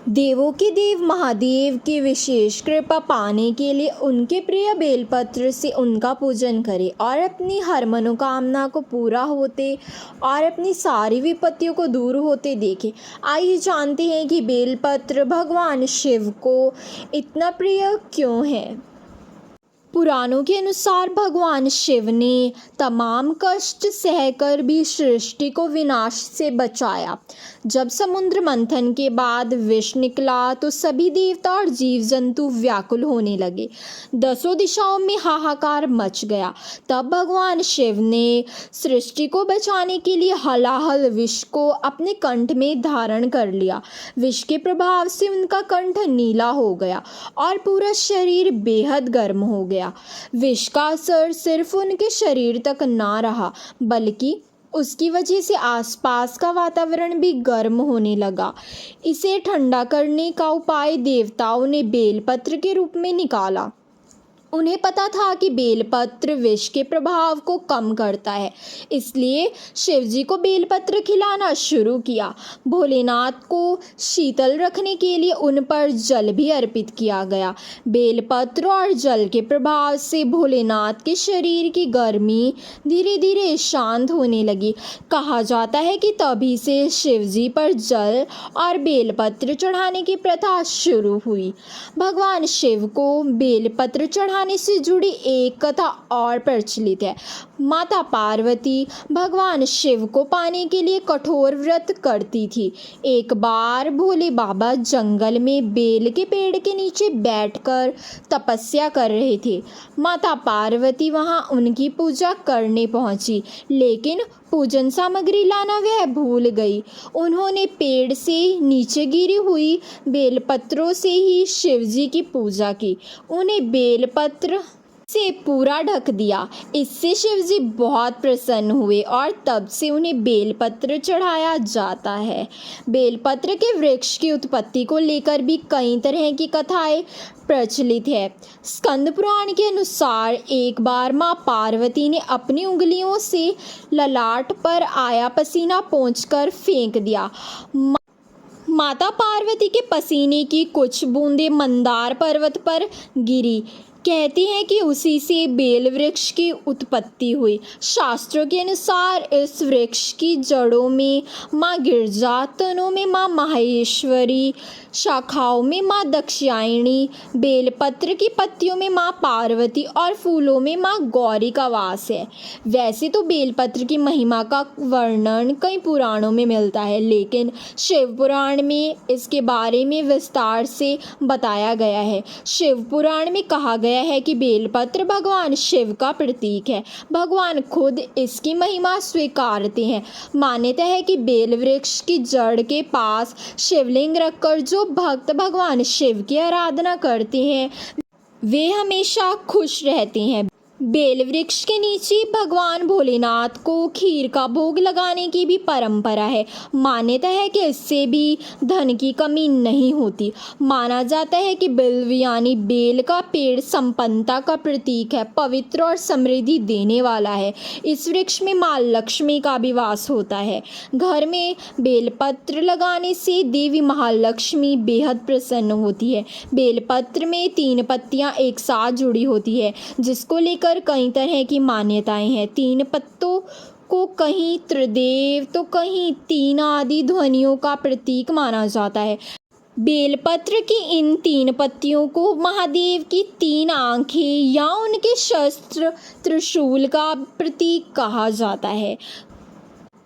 देवों के देव महादेव की विशेष कृपा पाने के लिए उनके प्रिय बेलपत्र से उनका पूजन करें और अपनी हर मनोकामना को पूरा होते और अपनी सारी विपत्तियों को दूर होते देखें। आइए जानते हैं कि बेलपत्र भगवान शिव को इतना प्रिय क्यों है। पुराणों के अनुसार भगवान शिव ने तमाम कष्ट सहकर भी सृष्टि को विनाश से बचाया। जब समुद्र मंथन के बाद विष निकला तो सभी देवता और जीव जंतु व्याकुल होने लगे। दसों दिशाओं में हाहाकार मच गया। तब भगवान शिव ने सृष्टि को बचाने के लिए हलाहल विष को अपने कंठ में धारण कर लिया। विष के प्रभाव से उनका कंठ नीला हो गया और पूरा शरीर बेहद गर्म हो गया। विष का असर सिर्फ उनके शरीर तक ना रहा, बल्कि उसकी वजह से आसपास का वातावरण भी गर्म होने लगा। इसे ठंडा करने का उपाय देवताओं ने बेलपत्र के रूप में निकाला। उन्हें पता था कि बेलपत्र विष के प्रभाव को कम करता है, इसलिए शिवजी को बेलपत्र खिलाना शुरू किया। भोलेनाथ को शीतल रखने के लिए उन पर जल भी अर्पित किया गया। बेलपत्र और जल के प्रभाव से भोलेनाथ के शरीर की गर्मी धीरे धीरे शांत होने लगी। कहा जाता है कि तभी से शिवजी पर जल और बेलपत्र चढ़ाने की प्रथा शुरू हुई। भगवान शिव को बेलपत्र चढ़ाने से जुड़ी एक कथा और प्रचलित है। माता पार्वती भगवान शिव को पाने के लिए कठोर व्रत करती थी। एक बार भोले बाबा जंगल में बेल के पेड़ के नीचे बैठकर तपस्या कर रहे थे। माता पार्वती वहां उनकी पूजा करने पहुंची, लेकिन पूजन सामग्री लाना वह भूल गई। उन्होंने पेड़ से नीचे गिरी हुई बेलपत्रों से ही शिवजी की पूजा की। उन्हें बेलपत्र से पूरा ढक दिया। इससे शिवजी बहुत प्रसन्न हुए और तब से उन्हें बेलपत्र चढ़ाया जाता है। बेलपत्र के वृक्ष की उत्पत्ति को लेकर भी कई तरह की कथाएं प्रचलित है। स्कंद पुराण के अनुसार एक बार माँ पार्वती ने अपनी उंगलियों से ललाट पर आया पसीना पोंछकर फेंक दिया। माता पार्वती के पसीने की कुछ बूंदें मंदार पर्वत पर गिरी। कहती हैं कि उसी से बेल वृक्ष की उत्पत्ति हुई। शास्त्रों के अनुसार इस वृक्ष की जड़ों में माँ गिरजा, तनों में माँ माहेश्वरी, शाखाओं में माँ दक्षायणी, बेलपत्र की पत्तियों में माँ पार्वती और फूलों में माँ गौरी का वास है। वैसे तो बेलपत्र की महिमा का वर्णन कई पुराणों में मिलता है, लेकिन शिव पुराण में इसके बारे में विस्तार से बताया गया है। शिव पुराण में कहा गया है कि बेलपत्र भगवान शिव का प्रतीक है। भगवान खुद इसकी महिमा स्वीकारते हैं। मान्यता है कि बेल वृक्ष की जड़ के पास शिवलिंग रखकर जो भक्त भगवान शिव की आराधना करते हैं वे हमेशा खुश रहते हैं। बेल वृक्ष के नीचे भगवान भोलेनाथ को खीर का भोग लगाने की भी परंपरा है। मान्यता है कि इससे भी धन की कमी नहीं होती। माना जाता है कि बिल्व यानी बेल का पेड़ संपन्नता का प्रतीक है, पवित्र और समृद्धि देने वाला है। इस वृक्ष में माँ लक्ष्मी का भी वास होता है। घर में बेलपत्र लगाने से देवी महालक्ष्मी बेहद प्रसन्न होती है। बेलपत्र में 3 पत्तियां एक साथ जुड़ी होती है, जिसको लेकर कई तरह की मान्यताएं हैं। 3 पत्तों को कहीं त्रिदेव तो कहीं 3 आदि ध्वनियों का प्रतीक माना जाता है। बेलपत्र की इन 3 पत्तियों को महादेव की 3 आंखें या उनके शस्त्र त्रिशूल का प्रतीक कहा जाता है।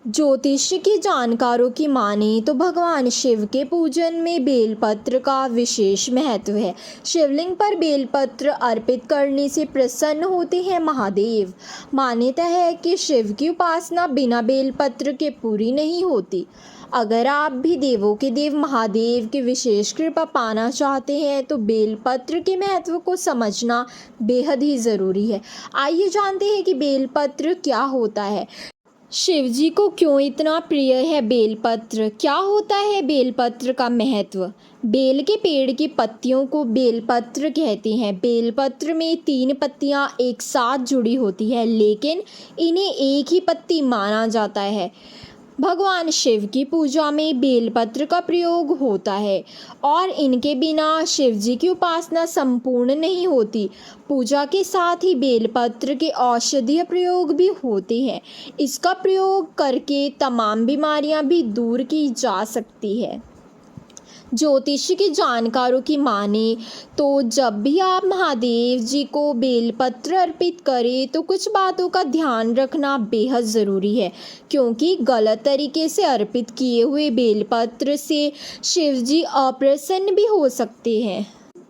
ज्योतिष के जानकारों की माने तो भगवान शिव के पूजन में बेलपत्र का विशेष महत्व है। शिवलिंग पर बेलपत्र अर्पित करने से प्रसन्न होते हैं महादेव। मान्यता है कि शिव की उपासना बिना बेलपत्र के पूरी नहीं होती। अगर आप भी देवों के देव महादेव की विशेष कृपा पाना चाहते हैं तो बेलपत्र के महत्व को समझना बेहद ही ज़रूरी है। आइए जानते हैं कि बेलपत्र क्या होता है, शिवजी को क्यों इतना प्रिय है बेलपत्र। क्या होता है बेलपत्र का महत्व। बेल के पेड़ की पत्तियों को बेलपत्र कहते हैं। बेलपत्र में 3 पत्तियां एक साथ जुड़ी होती है, लेकिन इन्हें एक ही पत्ती माना जाता है। भगवान शिव की पूजा में बेलपत्र का प्रयोग होता है और इनके बिना शिव जी की उपासना संपूर्ण नहीं होती। पूजा के साथ ही बेलपत्र के औषधीय प्रयोग भी होते हैं। इसका प्रयोग करके तमाम बीमारियां भी दूर की जा सकती है। ज्योतिष के जानकारों की माने तो जब भी आप महादेव जी को बेलपत्र अर्पित करें तो कुछ बातों का ध्यान रखना बेहद ज़रूरी है, क्योंकि गलत तरीके से अर्पित किए हुए बेलपत्र से शिव जी अप्रसन्न भी हो सकते हैं।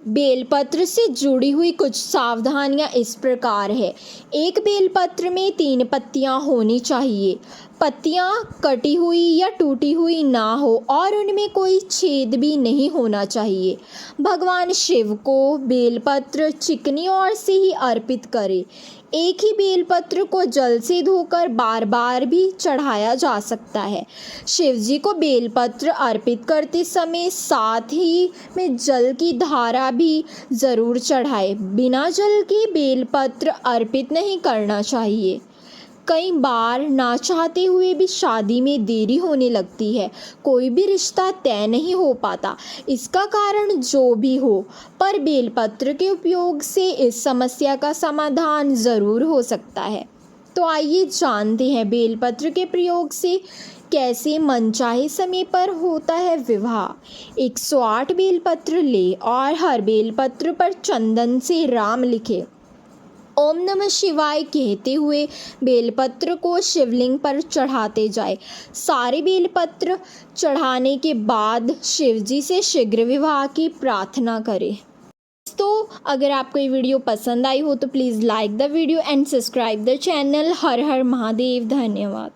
बेलपत्र से जुड़ी हुई कुछ सावधानियां इस प्रकार है। एक बेलपत्र में 3 पत्तियां होनी चाहिए। पत्तियां कटी हुई या टूटी हुई ना हो और उनमें कोई छेद भी नहीं होना चाहिए। भगवान शिव को बेलपत्र चिकनी ओर से ही अर्पित करें। एक ही बेलपत्र को जल से धोकर बार बार भी चढ़ाया जा सकता है। शिव जी को बेलपत्र अर्पित करते समय साथ ही में जल की धारा भी ज़रूर चढ़ाए। बिना जल के बेलपत्र अर्पित नहीं करना चाहिए। कई बार ना चाहते हुए भी शादी में देरी होने लगती है, कोई भी रिश्ता तय नहीं हो पाता। इसका कारण जो भी हो, पर बेलपत्र के उपयोग से इस समस्या का समाधान ज़रूर हो सकता है। तो आइए जानते हैं बेलपत्र के प्रयोग से कैसे मनचाहे समय पर होता है विवाह। 108 बेलपत्र ले और हर बेलपत्र पर चंदन से राम लिखे। ओम नमः शिवाय कहते हुए बेलपत्र को शिवलिंग पर चढ़ाते जाए। सारे बेलपत्र चढ़ाने के बाद शिव जी से शीघ्र विवाह की प्रार्थना करें। तो अगर आपको ये वीडियो पसंद आई हो तो please like the video and subscribe the channel. हर हर महादेव। धन्यवाद।